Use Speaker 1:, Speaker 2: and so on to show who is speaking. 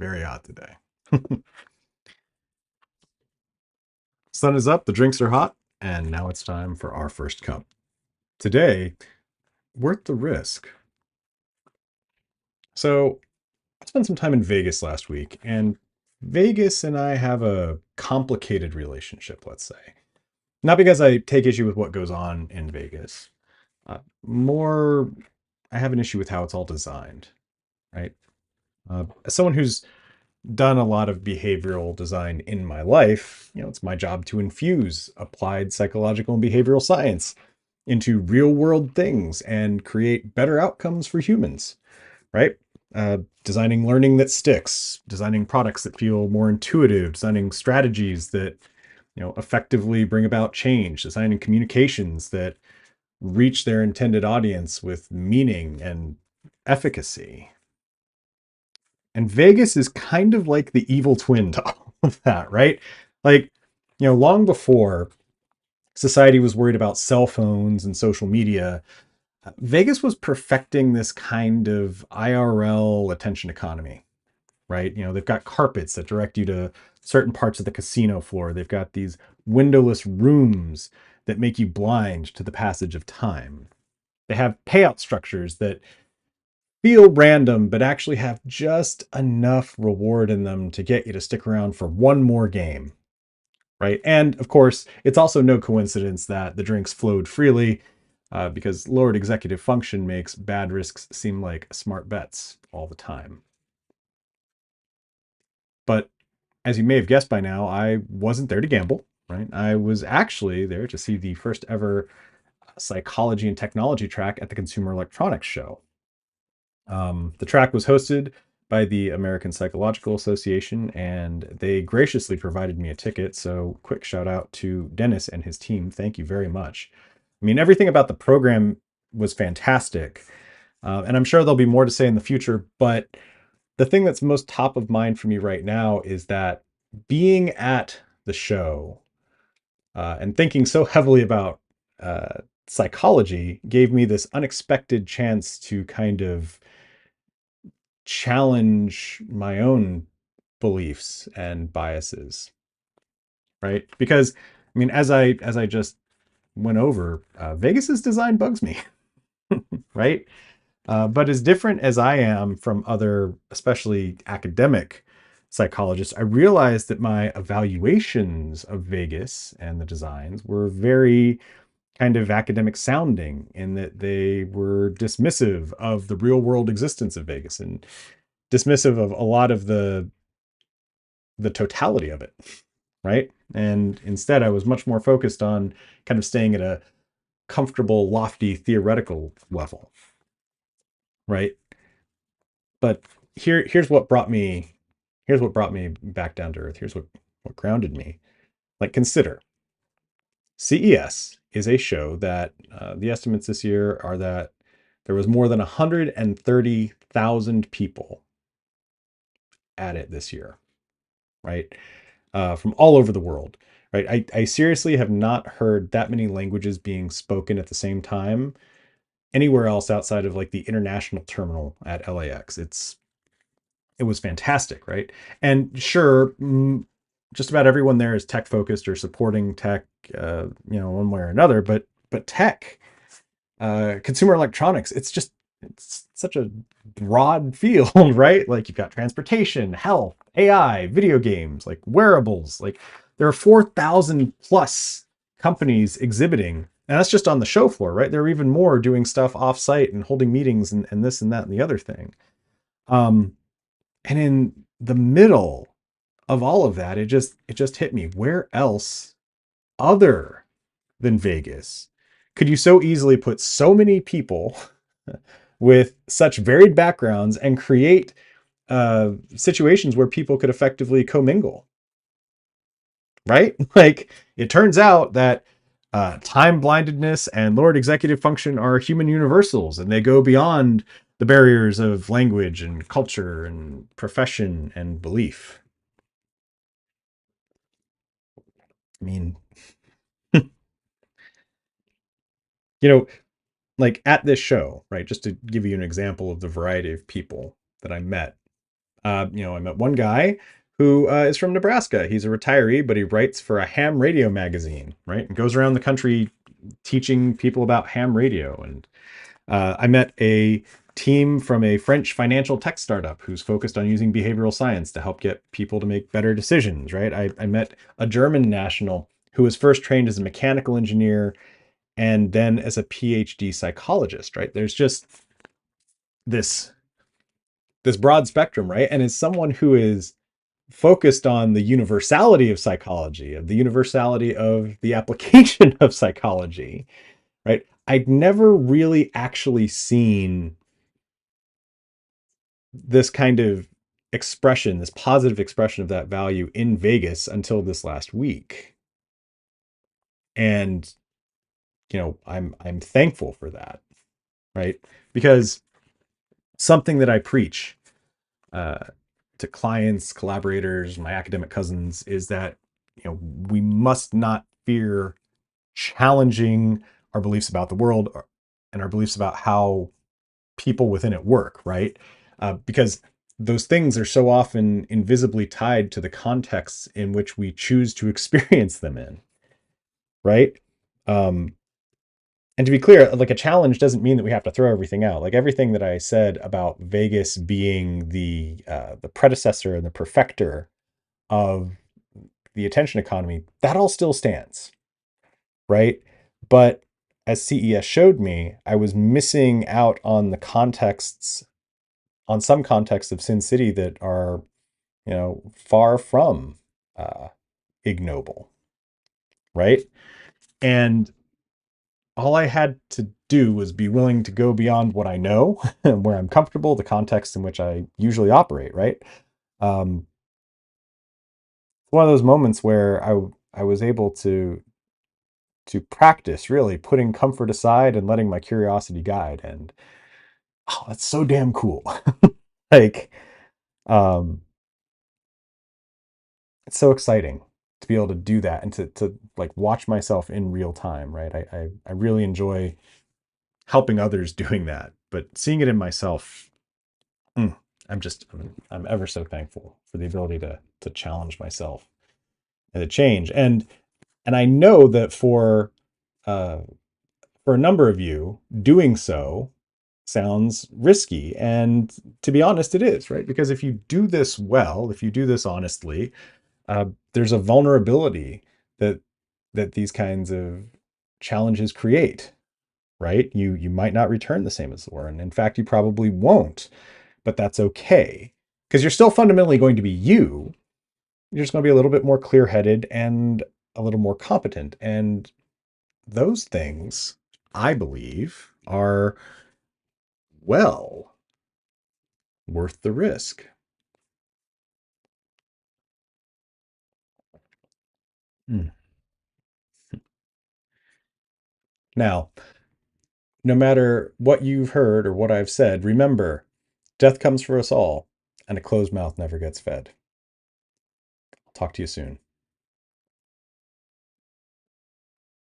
Speaker 1: Very hot today. Sun is up, the drinks are hot, and now it's time for our first cup. Today, worth the risk. So, I spent some time in Vegas last week, and Vegas and I have a complicated relationship, let's say. Not because I take issue with what goes on in Vegas, more, I have an issue with how it's all designed, right? As someone who's done a lot of behavioral design in my life, it's my job to infuse applied psychological and behavioral science into real world things and create better outcomes for humans, right? Designing learning that sticks, designing products that feel more intuitive, designing strategies that effectively bring about change, designing communications that reach their intended audience with meaning and efficacy. And Vegas is kind of like the evil twin to all of that, right? Like, long before society was worried about cell phones and social media, Vegas was perfecting this kind of IRL attention economy, right? They've got carpets that direct you to certain parts of the casino floor. They've got these windowless rooms that make you blind to the passage of time. They have payout structures that feel random, but actually have just enough reward in them to get you to stick around for one more game, right? And of course, it's also no coincidence that the drinks flowed freely because lowered executive function makes bad risks seem like smart bets all the time. But as you may have guessed by now, I wasn't there to gamble, right? I was actually there to see the first ever psychology and technology track at the Consumer Electronics Show. The track was hosted by the American Psychological Association, and they graciously provided me a ticket. So, quick shout out to Dennis and his team. Thank you very much. I mean, everything about the program was fantastic, and I'm sure there'll be more to say in the future. But the thing that's most top of mind for me right now is that being at the show and thinking so heavily about psychology gave me this unexpected chance to kind of challenge my own beliefs and biases, right? Because I mean, as I just went over, Vegas's design bugs me, right? But as different as I am from other, especially academic psychologists, I realized that my evaluations of Vegas and the designs were very kind of academic sounding in that they were dismissive of the real world existence of Vegas and dismissive of a lot of the totality of it, right? And instead, I was much more focused on kind of staying at a comfortable, lofty theoretical level, right? But here's what brought me back down to earth. Here's what grounded me. Like, consider CES is a show that the estimates this year are that there was more than 130,000 people at it this year, right? From all over the world, right? I seriously have not heard that many languages being spoken at the same time anywhere else outside of like the international terminal at LAX. It was fantastic, right? And sure, just about everyone there is tech focused or supporting tech, one way or another. But tech, consumer electronics, it's such a broad field, right? Like you've got transportation, health, AI, video games, like wearables. Like there are 4,000 plus companies exhibiting, and that's just on the show floor, right? There are even more doing stuff offsite and holding meetings and this and that and the other thing. Um, and in the middle of all of that, it just hit me. Where else other than Vegas could you so easily put so many people with such varied backgrounds and create situations where people could effectively commingle, right? Like it turns out that time blindedness and lowered executive function are human universals, and they go beyond the barriers of language and culture and profession and belief. I mean, you know, like at this show, right? Just to give you an example of the variety of people that I met, I met one guy who is from Nebraska. He's a retiree, but he writes for a ham radio magazine, right? And goes around the country teaching people about ham radio. And I met a team from a French financial tech startup who's focused on using behavioral science to help get people to make better decisions, right? I met a German national who was first trained as a mechanical engineer and then as a PhD psychologist, right? There's just this this broad spectrum, right? And as someone who is focused on the universality of psychology, of the universality of the application of psychology, right? I'd never really actually seen this kind of expression, this positive expression of that value in Vegas until this last week. And I'm thankful for that, right? Because something that I preach uh, to clients, collaborators, my academic cousins is that we must not fear challenging our beliefs about the world and our beliefs about how people within it work, right? Because those things are so often invisibly tied to the contexts in which we choose to experience them in, right? Um, and to be clear, like a challenge doesn't mean that we have to throw everything out. Like everything that I said about Vegas being the predecessor and the perfecter of the attention economy, that all still stands, right? But as CES showed me, I was missing out on the contexts, on some contexts of Sin City that are, far from uh, ignoble, right? And all I had to do was be willing to go beyond what I know, where I'm comfortable, the context in which I usually operate, right? Um, one of those moments where I was able to practice really putting comfort aside and letting my curiosity guide. And oh, that's so damn cool. Like, um, it's so exciting to be able to do that and to like watch myself in real time, right? I really enjoy helping others doing that, but seeing it in myself, mm, I'm ever so thankful for the ability to challenge myself and to change. And I know that uh for a number of you, doing so sounds risky. And to be honest, it is, right? Because if you do this well, if you do this honestly, there's a vulnerability that these kinds of challenges create, right? You might not return the same as the were, and in fact, you probably won't. But that's okay because you're still fundamentally going to be you. You're just going to be a little bit more clear-headed and a little more competent, and those things, I believe, are well worth the risk. Mm. Now, no matter what you've heard or what I've said, remember, death comes for us all, and a closed mouth never gets fed. I'll talk to you soon.